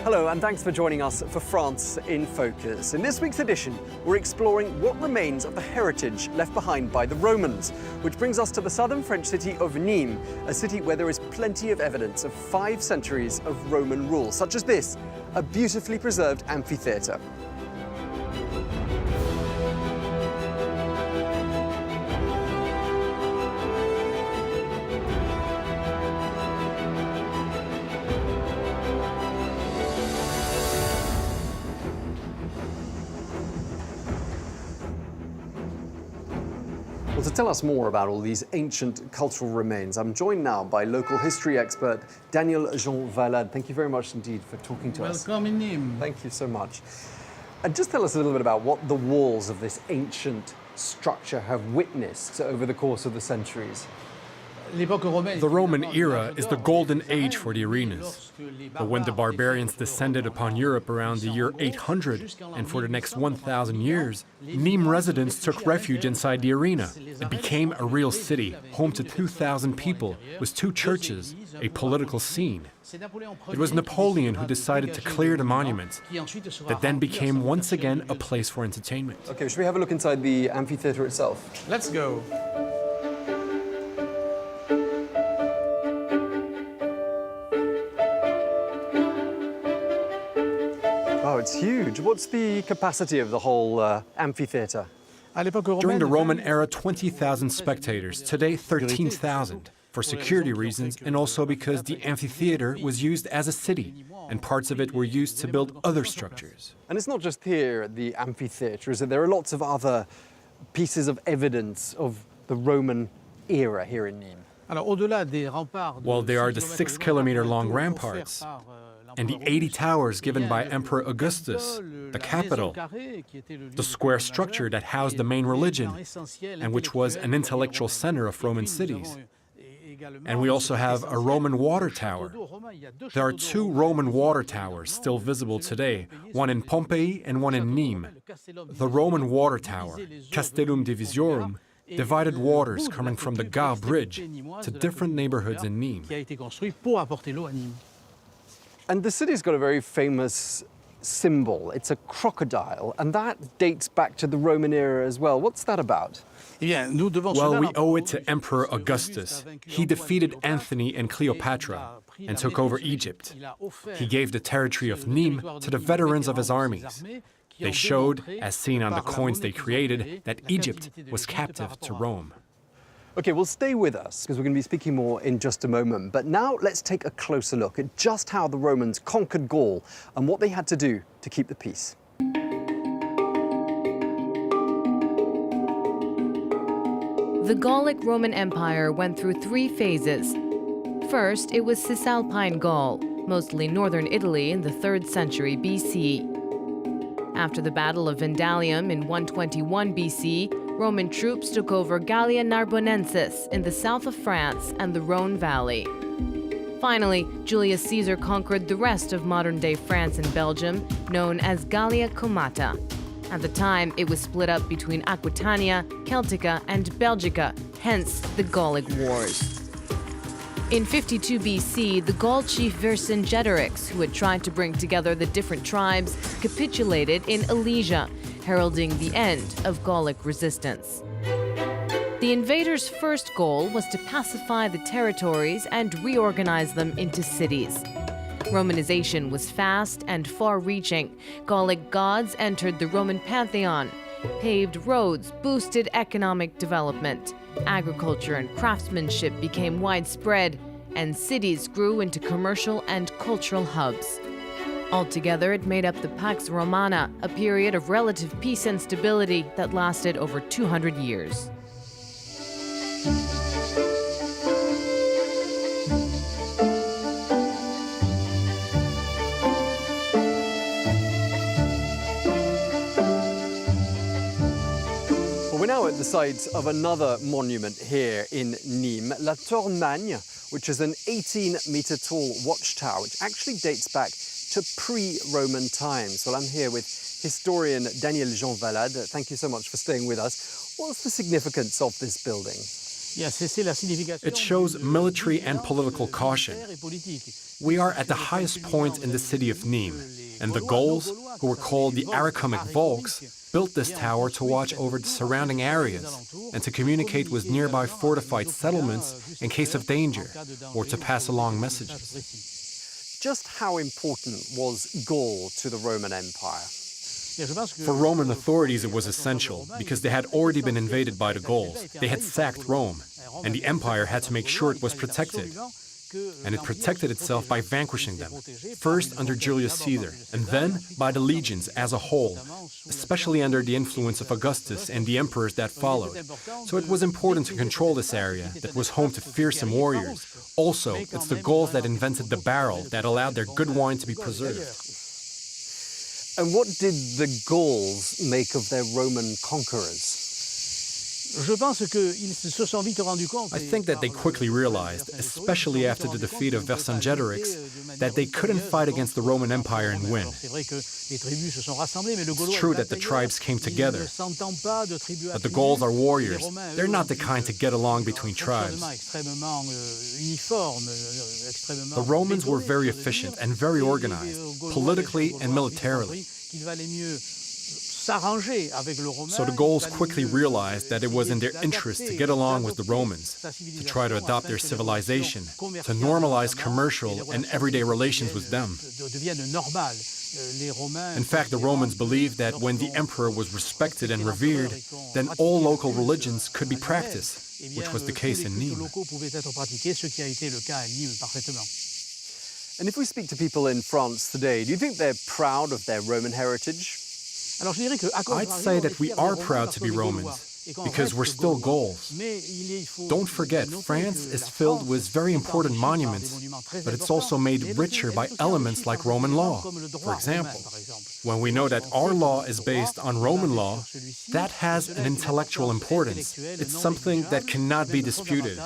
Hello, and thanks for joining us for France in Focus. In this week's edition, we're exploring what remains of the heritage left behind by the Romans, which brings us to the southern French city of Nîmes, a city where there is plenty of evidence of 5 centuries of Roman rule, such as this, a beautifully preserved amphitheater. Well, to tell us more about all these ancient cultural remains, I'm joined now by local history expert Daniel Jean Valade. Thank you very much indeed for talking to us. Welcome in Nîmes. Thank you so much. And just tell us a little bit about what the walls of this ancient structure have witnessed over the course of the centuries. The Roman era is the golden age for the arenas. But when the barbarians descended upon Europe around the year 800, and for the next 1,000 years, Nîmes residents took refuge inside the arena. It became a real city, home to 2,000 people, with 2 churches, a political scene. It was Napoleon who decided to clear the monument, that then became once again a place for entertainment. Okay, should we have a look inside the amphitheater itself? Let's go. Oh, it's huge. What's the capacity of the whole amphitheater? During the Roman era, 20,000 spectators, today 13,000, for security reasons and also because the amphitheater was used as a city, and parts of it were used to build other structures. And it's not just here at the amphitheater, is it? There are lots of other pieces of evidence of the Roman era here in Nîmes. Well, there are the 6-kilometer-long ramparts, and the 80 towers given by Emperor Augustus, the Capitol, the square structure that housed the main religion, and which was an intellectual center of Roman cities. And we also have a Roman water tower. There are 2 Roman water towers still visible today, one in Pompeii and one in Nîmes. The Roman water tower, Castellum Divisiorum, divided waters coming from the Gaul bridge to different neighborhoods in Nîmes. And the city's got a very famous symbol. It's a crocodile, and that dates back to the Roman era as well. What's that about? Well, we owe it to Emperor Augustus. He defeated Antony and Cleopatra and took over Egypt. He gave the territory of Nîmes to the veterans of his armies. They showed, as seen on the coins they created, that Egypt was captive to Rome. Okay, well, stay with us, because we're going to be speaking more in just a moment. But now let's take a closer look at just how the Romans conquered Gaul and what they had to do to keep the peace. The Gallic Roman Empire went through 3 phases. First, it was Cisalpine Gaul, mostly northern Italy in the 3rd century BC. After the Battle of Vandalium in 121 BC, Roman troops took over Gallia Narbonensis in the south of France and the Rhone Valley. Finally, Julius Caesar conquered the rest of modern-day France and Belgium, known as Gallia Comata. At the time, it was split up between Aquitania, Celtica, and Belgica, hence the Gallic Wars. In 52 BC, the Gaul chief Vercingetorix, who had tried to bring together the different tribes, capitulated in Alesia, heralding the end of Gallic resistance. The invaders' first goal was to pacify the territories and reorganize them into cities. Romanization was fast and far-reaching. Gallic gods entered the Roman pantheon. Paved roads boosted economic development. Agriculture and craftsmanship became widespread, and cities grew into commercial and cultural hubs. Altogether, it made up the Pax Romana, a period of relative peace and stability that lasted over 200 years. We're now at the site of another monument here in Nîmes, La Tour Magne, which is an 18-meter tall watchtower, which actually dates back to pre-Roman times. Well, I'm here with Historian Daniel Jean Valade, thank you so much for staying with us. What's the significance of this building? It shows military and political caution. We are at the highest point in the city of Nîmes, and the Gauls, who were called the Aricomic Volks, built this tower to watch over the surrounding areas and to communicate with nearby fortified settlements in case of danger or to pass along messages. Just how important was Gaul to the Roman Empire? For Roman authorities, it was essential because they had already been invaded by the Gauls. They had sacked Rome, and the empire had to make sure it was protected. And it protected itself by vanquishing them, first under Julius Caesar, and then by the legions as a whole, especially under the influence of Augustus and the emperors that followed. So it was important to control this area that was home to fearsome warriors. Also, it's the Gauls that invented the barrel that allowed their good wine to be preserved. And what did the Gauls make of their Roman conquerors? I think that they quickly realized, especially after the defeat of Vercingetorix, that they couldn't fight against the Roman Empire and win. It's true that the tribes came together, but the Gauls are warriors. They're not the kind to get along between tribes. The Romans were very efficient and very organized, politically and militarily. So the Gauls quickly realized that it was in their interest to get along with the Romans, to try to adopt their civilization, to normalize commercial and everyday relations with them. In fact, the Romans believed that when the emperor was respected and revered, then all local religions could be practiced, which was the case in Nîmes. And if we speak to people in France today, do you think they're proud of their Roman heritage? I'd say that we are proud to be Romans, because we're still Gauls. Don't forget, France is filled with very important monuments, but it's also made richer by elements like Roman law. For example, when we know that our law is based on Roman law, that has an intellectual importance. It's something that cannot be disputed.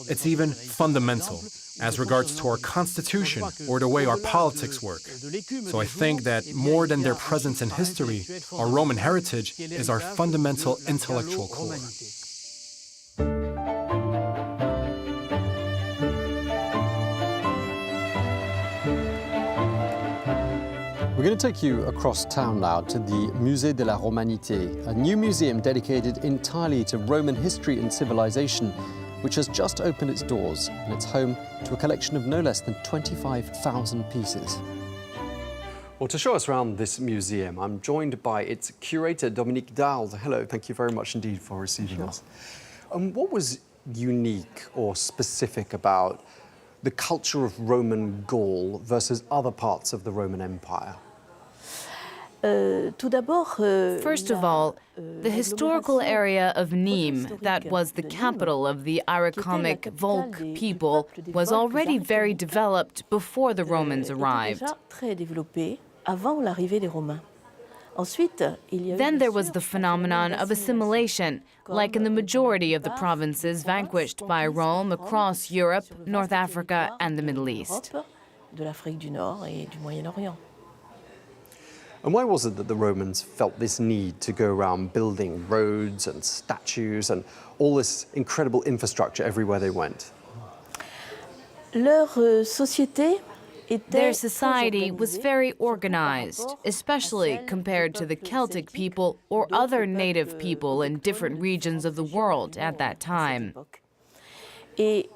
It's even fundamental as regards to our constitution or the way our politics work. So I think that more than their presence in history, our Roman heritage is our fundamental intellectual core. We're going to take you across town now to the Musée de la Romanité, a new museum dedicated entirely to Roman history and civilization, which has just opened its doors, and it's home to a collection of no less than 25,000 pieces. Well, to show us around this museum, I'm joined by its curator, Dominique Dowles. Hello, thank you very much indeed for receiving us. What was unique or specific about the culture of Roman Gaul versus other parts of the Roman Empire? First of all, the historical area of Nîmes, that was the capital of the Aricomic Volk people, was already very developed before the Romans arrived. Then there was the phenomenon of assimilation, like in the majority of the provinces vanquished by Rome across Europe, North Africa, and the Middle East. And why was it that the Romans felt this need to go around building roads and statues and all this incredible infrastructure everywhere they went? Their society was very organized, especially compared to the Celtic people or other native people in different regions of the world at that time. And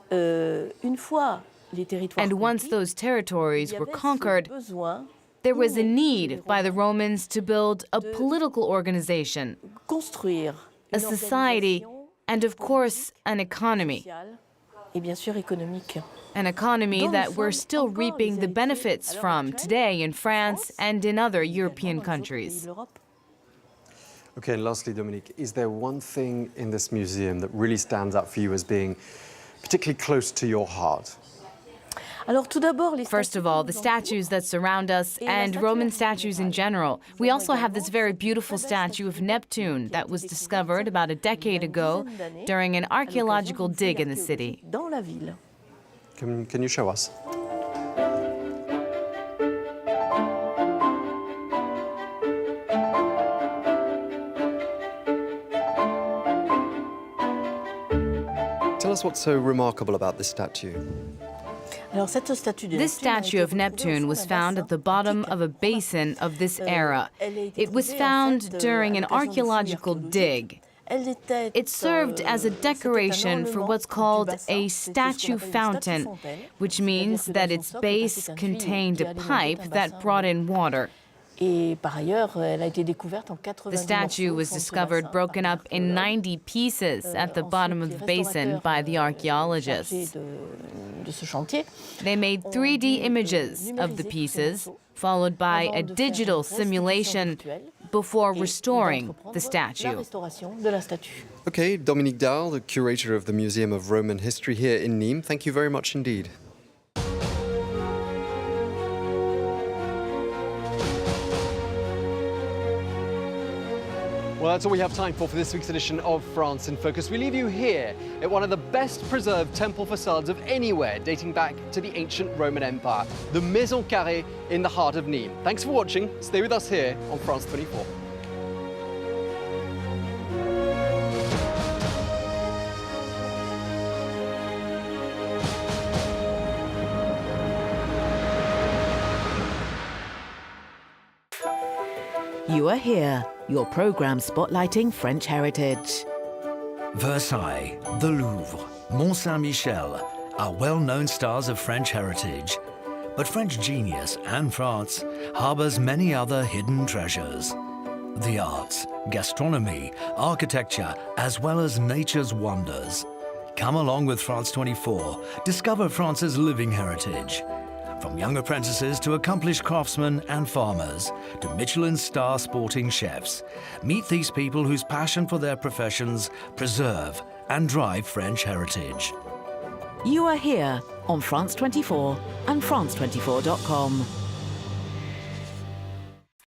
once those territories were conquered, there was a need by the Romans to build a political organization, a society, and of course, an economy. An economy that we're still reaping the benefits from today in France and in other European countries. Okay, and lastly, Dominique, is there one thing in this museum that really stands out for you as being particularly close to your heart? First of all, the statues that surround us and Roman statues in general. We also have this very beautiful statue of Neptune that was discovered about a decade ago during an archaeological dig in the city. Can you show us? Tell us what's so remarkable about this statue. This statue of Neptune was found at the bottom of a basin of this era. It was found during an archaeological dig. It served as a decoration for what's called a statue fountain, which means that its base contained a pipe that brought in water. The statue was discovered broken up in 90 pieces at the bottom of the basin by the archaeologists. They made 3D images of the pieces, followed by a digital simulation before restoring the statue. Okay, Dominique Dahl, the curator of the Museum of Roman History here in Nîmes, thank you very much indeed. Well, that's all we have time for this week's edition of France in Focus. We leave you here at one of the best preserved temple facades of anywhere, dating back to the ancient Roman Empire, the Maison Carrée in the heart of Nîmes. Thanks for watching. Stay with us here on France 24. You Are Here, your programme spotlighting French heritage. Versailles, the Louvre, Mont Saint-Michel are well-known stars of French heritage. But French genius and France harbours many other hidden treasures. The arts, gastronomy, architecture, as well as nature's wonders. Come along with France 24, discover France's living heritage. From young apprentices to accomplished craftsmen and farmers, to Michelin star sporting chefs, meet these people whose passion for their professions preserve and drive French heritage. You Are Here on France 24 and France24.com.